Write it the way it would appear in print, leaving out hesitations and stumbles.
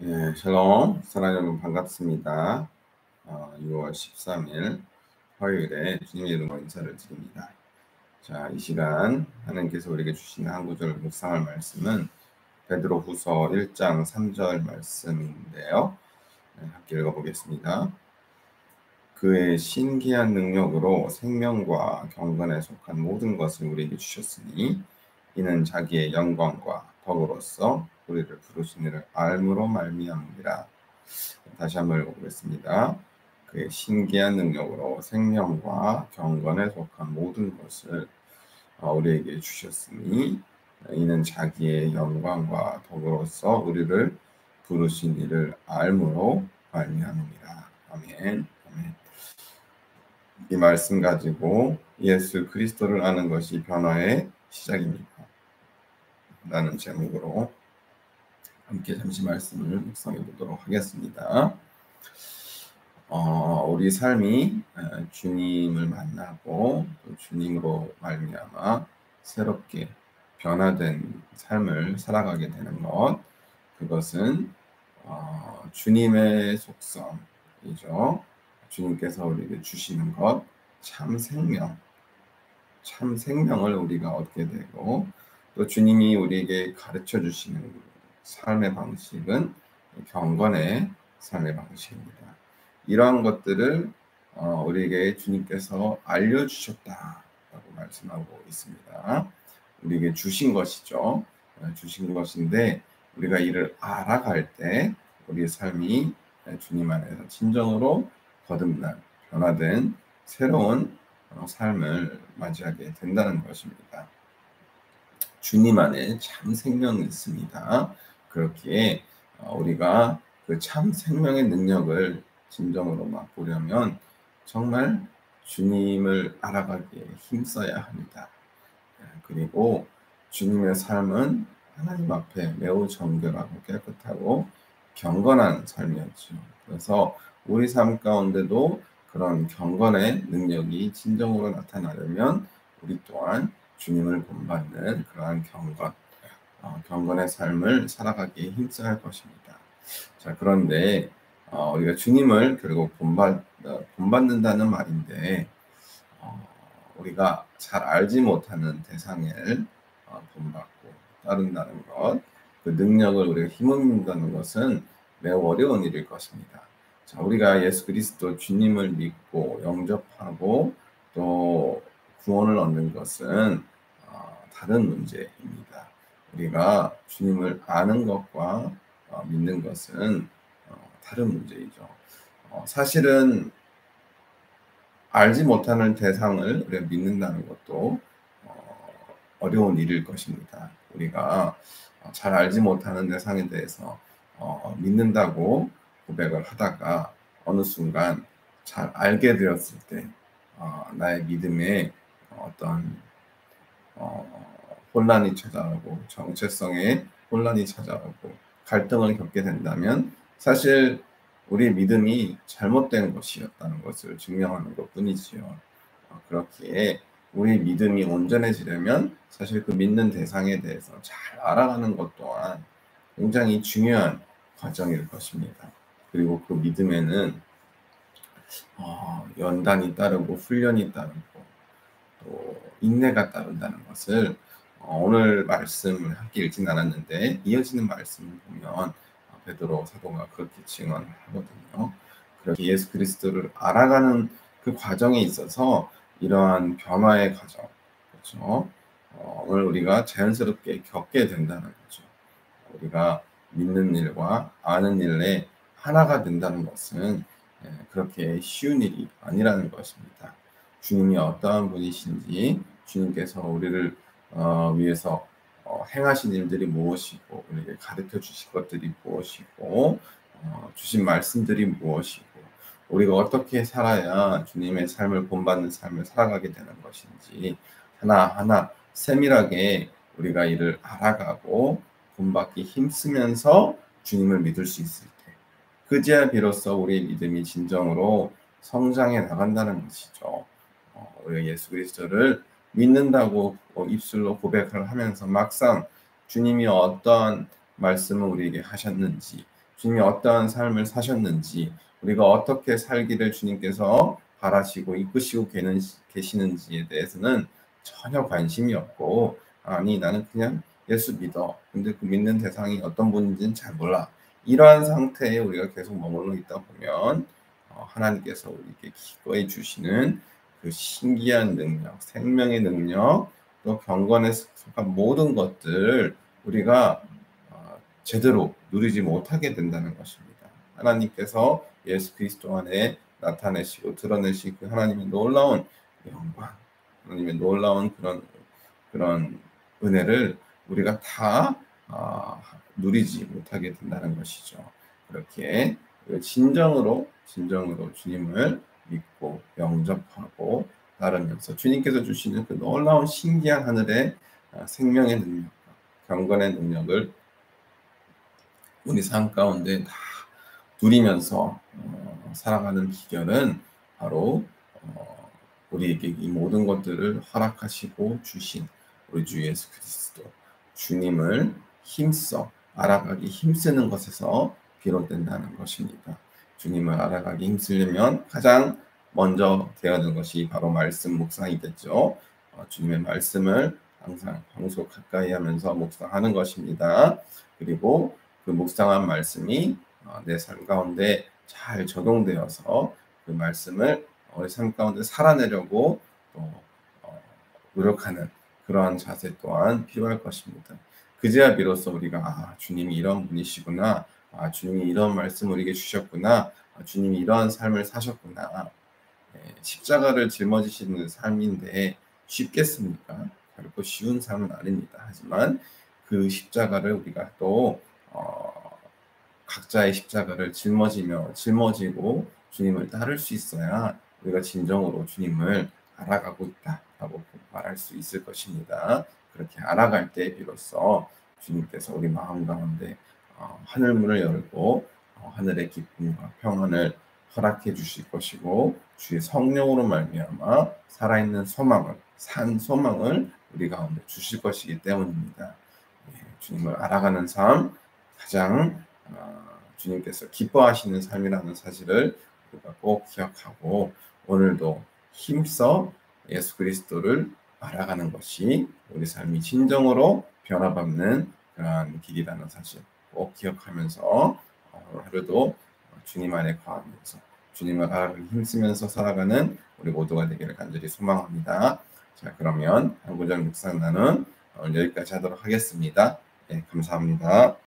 예, 샬롬, 사랑하는 여러분 반갑습니다. 6월 13일 화요일에 주님의 이름으로 인사를 드립니다. 자, 이 시간 하나님께서 우리에게 주시는 한 구절 묵상할 말씀은 베드로후서 1장 3절 말씀인데요. 함께 읽어보겠습니다. 그의 신기한 능력으로 생명과 경건에 속한 모든 것을 우리에게 주셨으니 이는 자기의 영광과 덕으로서 우리를 부르신 이를 알므로 말미암으리라. 다시 한번 읽어보겠습니다. 그의 신기한 능력으로 생명과 경건에 속한 모든 것을 우리에게 주셨으니 이는 자기의 영광과 덕으로서 우리를 부르신 이를 알므로 말미암으리라. 아멘. 아멘. 이 말씀 가지고 예수 그리스도를 아는 것이 변화의 시작입니다. 라는 제목으로 함께 잠시 말씀을 묵상해 보도록 하겠습니다. 우리 삶이 주님을 만나고 또 주님으로 말미암아 새롭게 변화된 삶을 살아가게 되는 것, 그것은 주님의 속성이죠. 주님께서 우리에게 주시는 것, 참 생명을 우리가 얻게 되고, 또 주님이 우리에게 가르쳐 주시는 삶의 방식은 경건의 삶의 방식입니다. 이러한 것들을 우리에게 주님께서 알려주셨다라고 말씀하고 있습니다. 우리에게 주신 것이죠. 주신 것인데 우리가 이를 알아갈 때 우리의 삶이 주님 안에서 진정으로 거듭난 변화된 새로운 삶을 맞이하게 된다는 것입니다. 주님 안에 참 생명이 있습니다. 그렇기에 우리가 그 참 생명의 능력을 진정으로 맛보려면 정말 주님을 알아가기에 힘써야 합니다. 그리고 주님의 삶은 하나님 앞에 매우 정결하고 깨끗하고 경건한 삶이었죠. 그래서 우리 삶 가운데도 그런 경건의 능력이 진정으로 나타나려면 우리 또한 주님을 본받는 그러한 경건의 삶을 살아가기에 힘써야 할 것입니다. 자, 그런데 우리가 주님을 결국 본받는다는 말인데 우리가 잘 알지 못하는 대상을 본받고 따른다는 것, 그 능력을 우리가 힘입는다는 것은 매우 어려운 일일 것입니다. 자, 우리가 예수 그리스도 주님을 믿고 영접하고 또 구원을 얻는 것은 다른 문제입니다. 우리가 주님을 아는 것과 믿는 것은 다른 문제이죠. 사실은 알지 못하는 대상을 우리가 믿는다는 것도 어려운 일일 것입니다. 우리가 잘 알지 못하는 대상에 대해서 믿는다고 고백을 하다가 어느 순간 잘 알게 되었을 때 나의 믿음에 어떤 혼란이 찾아오고 정체성에 혼란이 찾아오고 갈등을 겪게 된다면 사실 우리의 믿음이 잘못된 것이었다는 것을 증명하는 것뿐이지요. 그렇기에 우리 믿음이 온전해지려면 사실 그 믿는 대상에 대해서 잘 알아가는 것 또한 굉장히 중요한 과정일 것입니다. 그리고 그 믿음에는 연단이 따르고 훈련이 따르고 또 인내가 따른다는 것을 오늘 말씀을 함께 읽진 않았는데 이어지는 말씀을 보면 베드로 사도가 그렇게 증언하거든요. 그렇게 예수 그리스도를 알아가는 그 과정에 있어서 이러한 변화의 과정, 그렇죠? 을 우리가 자연스럽게 겪게 된다는 거죠. 우리가 믿는 일과 아는 일에 하나가 된다는 것은 그렇게 쉬운 일이 아니라는 것입니다. 주님이 어떠한 분이신지, 주님께서 우리를 위해서 행하신 일들이 무엇이고, 우리에게 가르쳐 주실 것들이 무엇이고, 주신 말씀들이 무엇이고, 우리가 어떻게 살아야 주님의 삶을 본받는 삶을 살아가게 되는 것인지 하나하나 세밀하게 우리가 이를 알아가고 본받기 힘쓰면서 주님을 믿을 수 있을 때 그제야 비로소 우리의 믿음이 진정으로 성장해 나간다는 것이죠. 우리가 예수 그리스도를 믿는다고 입술로 고백을 하면서 막상 주님이 어떠한 말씀을 우리에게 하셨는지 주님이 어떠한 삶을 사셨는지, 우리가 어떻게 살기를 주님께서 바라시고 이끄시고 계시는지에 대해서는 전혀 관심이 없고, 아니 나는 그냥 예수 믿어. 근데 그 믿는 대상이 어떤 분인지는 잘 몰라. 이러한 상태에 우리가 계속 머물러 있다 보면 하나님께서 우리에게 기꺼이 주시는 그 신기한 능력, 생명의 능력, 또 경건에 속한 모든 것들 우리가 제대로 누리지 못하게 된다는 것입니다. 하나님께서 예수 그리스도 안에 나타내시고 드러내신 그 하나님의 놀라운 영광, 하나님의 놀라운 그런 은혜를 우리가 다 누리지 못하게 된다는 것이죠. 그렇게 진정으로 주님을 믿고 영접하고 따르면서 주님께서 주시는 그 놀라운 신기한 하늘의 생명의 능력과 경건의 능력을 우리 삶 가운데 다 누리면서 살아가는 비결은 바로 우리에게 이 모든 것들을 허락하시고 주신 우리 주 예수 그리스도 주님을 힘써 알아가기 힘쓰는 것에서 비롯된다는 것입니다. 주님을 알아가기 힘쓰려면 가장 먼저 되어야 하는 것이 바로 말씀 묵상이겠죠. 주님의 말씀을 항상 평소 가까이 하면서 묵상하는 것입니다. 그리고 그 묵상한 말씀이 내 삶 가운데 잘 적용되어서 그 말씀을 우리 삶 가운데 살아내려고 또 노력하는 그러한 자세 또한 필요할 것입니다. 그제야 비로소 우리가 주님이 이런 분이시구나, 주님이 이런 말씀을 우리에게 주셨구나, 주님이 이러한 삶을 사셨구나. 십자가를 짊어지시는 삶인데 쉽겠습니까? 결코 쉬운 삶은 아닙니다. 하지만 그 십자가를 우리가 또 각자의 십자가를 짊어지고 주님을 따를 수 있어야 우리가 진정으로 주님을 알아가고 있다라고 말할 수 있을 것입니다. 그렇게 알아갈 때 비로소 주님께서 우리 마음 가운데 하늘문을 열고 하늘의 기쁨과 평안을 허락해 주실 것이고 주의 성령으로 말미암아 살아있는 산 소망을 우리 가운데 주실 것이기 때문입니다. 주님을 알아가는 삶, 가장 주님께서 기뻐하시는 삶이라는 사실을 우리가 꼭 기억하고 오늘도 힘써 예수 그리스도를 알아가는 것이 우리 삶이 진정으로 변화받는 그러한 길이라는 사실 꼭 기억하면서 하루도 주님 안에 거하면서 주님을 알아가기 힘쓰면서 살아가는 우리 모두가 되기를 간절히 소망합니다. 자, 그러면 한구절 묵상 나눔 오늘 여기까지 하도록 하겠습니다. 네, 감사합니다.